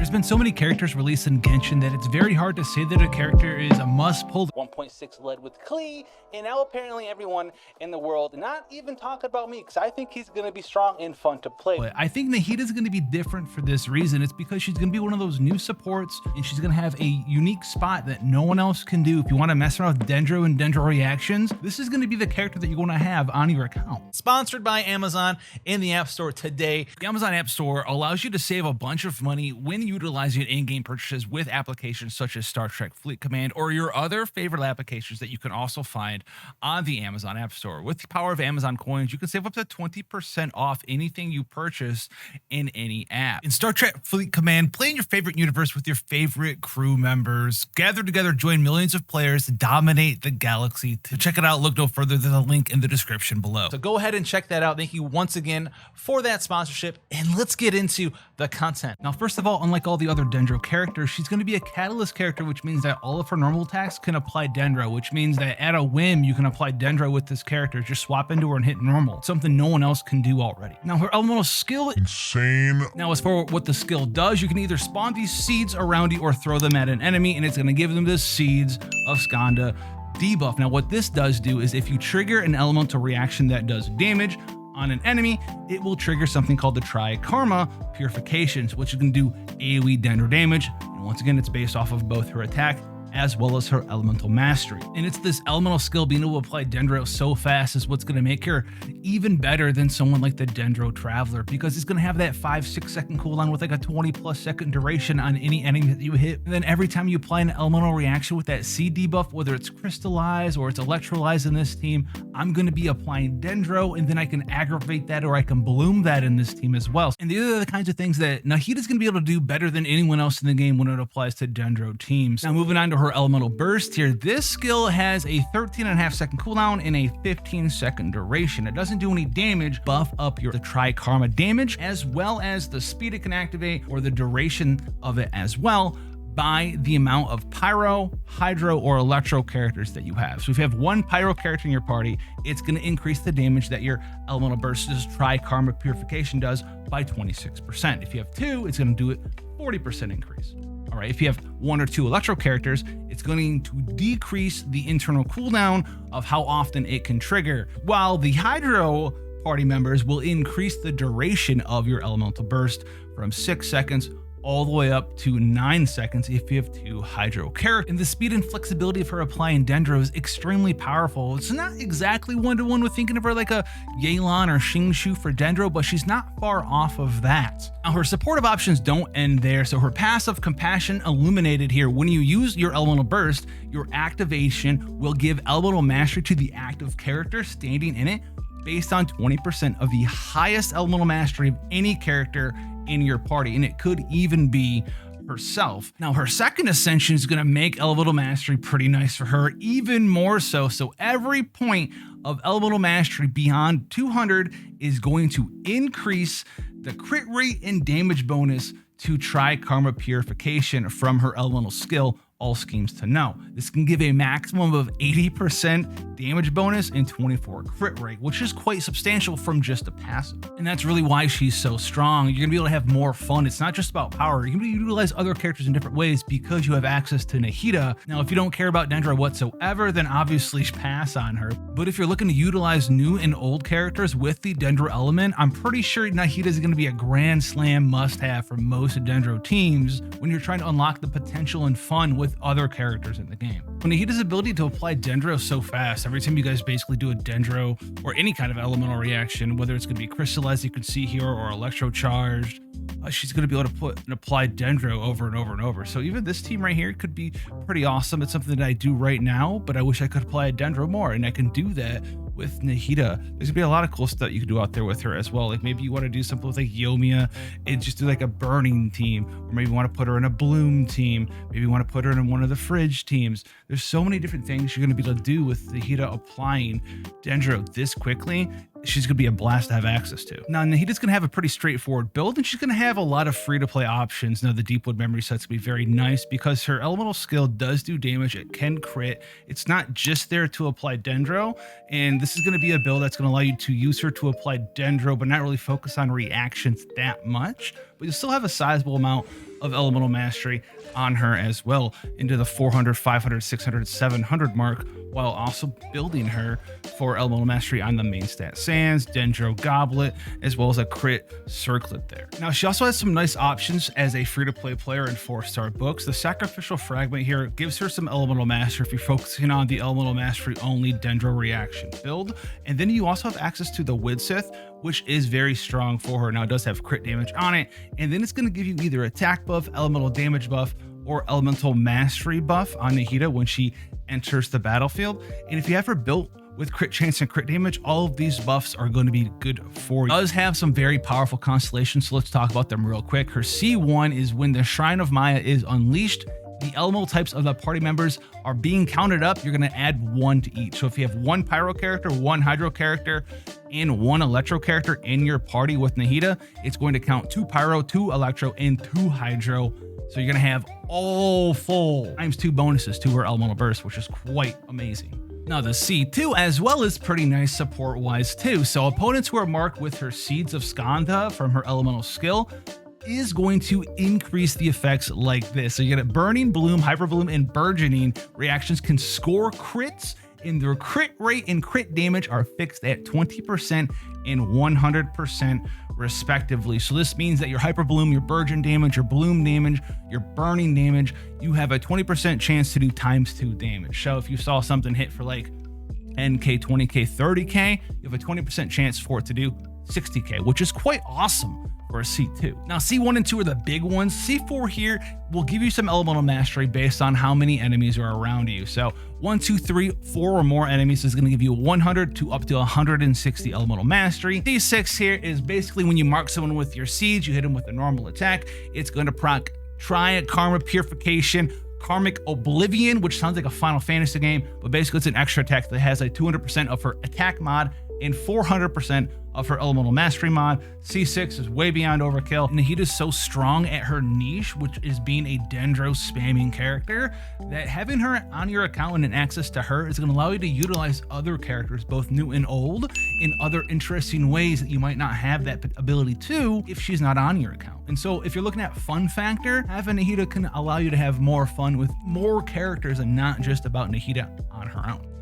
There's been so many characters released in Genshin that it's very hard to say that a character is a must-pull. 1.6 led with Klee, and now apparently everyone in the world, not even talking about me, because I think he's going to be strong and fun to play. But I think Nahida's going to be different for this reason. It's because she's going to be one of those new supports, and she's going to have a unique spot that no one else can do. If you want to mess around with Dendro and Dendro reactions, this is going to be the character that you're going to have on your account. Sponsored by Amazon in the App Store today. The Amazon App Store allows you to save a bunch of money when utilizing in-game purchases with applications such as Star Trek Fleet Command or your other favorite applications that you can also find on the Amazon App Store. With the power of Amazon coins, you can save up to 20% off anything you purchase in any app. In Star Trek Fleet Command, play in your favorite universe with your favorite crew members. Gather together, join millions of players to dominate the galaxy. To check it out, look no further than the link in the description below. So go ahead and check that out. Thank you once again for that sponsorship, and let's get into the content. Now, first of all, unlike all the other Dendro characters, she's going to be a catalyst character, which means that all of her normal attacks can apply Dendro, which means that at a whim, you can apply Dendro with this character. Just swap into her and hit normal, something no one else can do already. Now, her elemental skill, insane. Now, as for what the skill does, you can either spawn these seeds around you or throw them at an enemy, and it's going to give them the seeds of Skanda debuff. Now, what this does do is if you trigger an elemental reaction that does damage on an enemy, it will trigger something called the Tri-Karma Purifications, which can do AoE Dendro damage. And once again, it's based off of both her attack as well as her elemental mastery. And it's this elemental skill being able to apply Dendro so fast is what's going to make her even better than someone like the Dendro Traveler, because it's going to have that 5-6 second cooldown with like a 20+ second duration on any enemy that you hit. And then every time you apply an elemental reaction with that C debuff, whether it's crystallize or it's electrolyze in this team, I'm going to be applying Dendro, and then I can aggravate that or I can bloom that in this team as well. And these are the kinds of things that Nahida's going to be able to do better than anyone else in the game when it applies to Dendro teams. Now, moving on to her elemental burst here, this skill has a 13.5 second cooldown and a 15-second duration. It doesn't do any damage, buff up the Tri-Karma damage as well as the speed it can activate or the duration of it as well by the amount of Pyro, Hydro, or Electro characters that you have. So if you have one Pyro character in your party, it's going to increase the damage that your Elemental Burst's Tri-Karma Purification does by 26%. If you have two, it's going to do it 40% increase. All right, if you have one or two Electro characters, it's going to decrease the internal cooldown of how often it can trigger, while the Hydro party members will increase the duration of your Elemental Burst from 6 seconds all the way up to 9 seconds if you have two Hydro characters. And the speed and flexibility of her applying Dendro is extremely powerful. It's not exactly one-to-one with thinking of her like a Yelan or Xingshu for Dendro, but she's not far off of that. Now, her supportive options don't end there. So her passive Compassion Illuminated here, when you use your Elemental Burst, your activation will give Elemental Mastery to the active character standing in it based on 20% of the highest Elemental Mastery of any character in your party, and it could even be herself. Now, her second ascension is going to make Elemental Mastery pretty nice for her, even more so. So every point of Elemental Mastery beyond 200 is going to increase the crit rate and damage bonus to Tri-Karma Purification from her elemental skill, All Schemes to Know. This can give a maximum of 80% damage bonus and 24 crit rate, which is quite substantial from just a passive. And that's really why she's so strong. You're gonna be able to have more fun. It's not just about power. You can utilize other characters in different ways because you have access to Nahida. Now, if you don't care about Dendro whatsoever, then obviously pass on her. But if you're looking to utilize new and old characters with the Dendro element, I'm pretty sure Nahida is gonna be a grand slam must-have for most Dendro teams when you're trying to unlock the potential and fun with other characters in the game. When Nahida's ability to apply Dendro so fast, every time you guys basically do a Dendro or any kind of elemental reaction, whether it's going to be crystallized, you can see here, or electro charged, she's going to be able to put and apply Dendro over and over and over. So even this team right here could be pretty awesome. It's something that I do right now, but I wish I could apply a Dendro more, and I can do that with Nahida. There's gonna be a lot of cool stuff you can do out there with her as well. Like maybe you want to do something with like Yoimiya and just do like a burning team, or maybe you want to put her in a bloom team. Maybe you want to put her in one of the fridge teams. There's so many different things you're gonna be able to do with Nahida applying Dendro this quickly. She's going to be a blast to have access to. Now, Nahida's going to have a pretty straightforward build, and she's going to have a lot of free-to-play options. Now, the Deepwood memory set's going to be very nice because her elemental skill does do damage. It can crit. It's not just there to apply Dendro, and this is going to be a build that's going to allow you to use her to apply Dendro, but not really focus on reactions that much. But you'll still have a sizable amount of elemental mastery on her as well, into the 400, 500, 600, 700 mark, while also building her for elemental mastery on the main stat sands, Dendro Goblet, as well as a crit circlet there. Now, she also has some nice options as a free-to-play player in 4-star books. The sacrificial fragment here gives her some elemental mastery if you're focusing on the elemental mastery only Dendro reaction build. And then you also have access to the Widsith, which is very strong for her. Now, it does have crit damage on it, and then it's going to give you either attack buff, elemental damage buff, or elemental mastery buff on Nahida when she enters the battlefield. And if you have her built with crit chance and crit damage, all of these buffs are going to be good for you. She does have some very powerful constellations, so let's talk about them real quick. Her C1 is when the Shrine of Maya is unleashed, the elemental types of the party members are being counted up. You're going to add 1 to each. So if you have 1 pyro character, 1 hydro character, and 1 electro character in your party with Nahida, it's going to count 2 pyro, 2 electro, and 2 hydro. So you're going to have all full ×2 bonuses to her elemental burst, which is quite amazing. Now, the C2 as well is pretty nice support wise too. So opponents who are marked with her Seeds of Skandha from her elemental skill is going to increase the effects like this. So you get a Burning, Bloom, Hyper Bloom, and Burgeoning reactions can score crits, and their crit rate and crit damage are fixed at 20% and 100% respectively. So this means that your Hyper Bloom, your Burgeon damage, your Bloom damage, your Burning damage, you have a 20% chance to do ×2 damage. So if you saw something hit for like 10k, 20k, 30k, you have a 20% chance for it to do 60k, which is quite awesome for a C2. Now, C1 and 2 are the big ones. C4 here will give you some elemental mastery based on how many enemies are around you. So 1, 2, 3, 4 or more enemies is going to give you 100 to up to 160 elemental mastery. C6 here is basically when you mark someone with your seeds, you hit them with a normal attack. It's going to proc Triad, Karma Purification, Karmic Oblivion, which sounds like a Final Fantasy game, but basically it's an extra attack that has a 200% of her attack mod and 400% of her elemental mastery mod. C6 is way beyond overkill. Nahida is so strong at her niche, which is being a Dendro spamming character, that having her on your account and access to her is going to allow you to utilize other characters, both new and old, in other interesting ways that you might not have that ability to if she's not on your account. And so if you're looking at fun factor, having Nahida can allow you to have more fun with more characters and not just about Nahida on her own.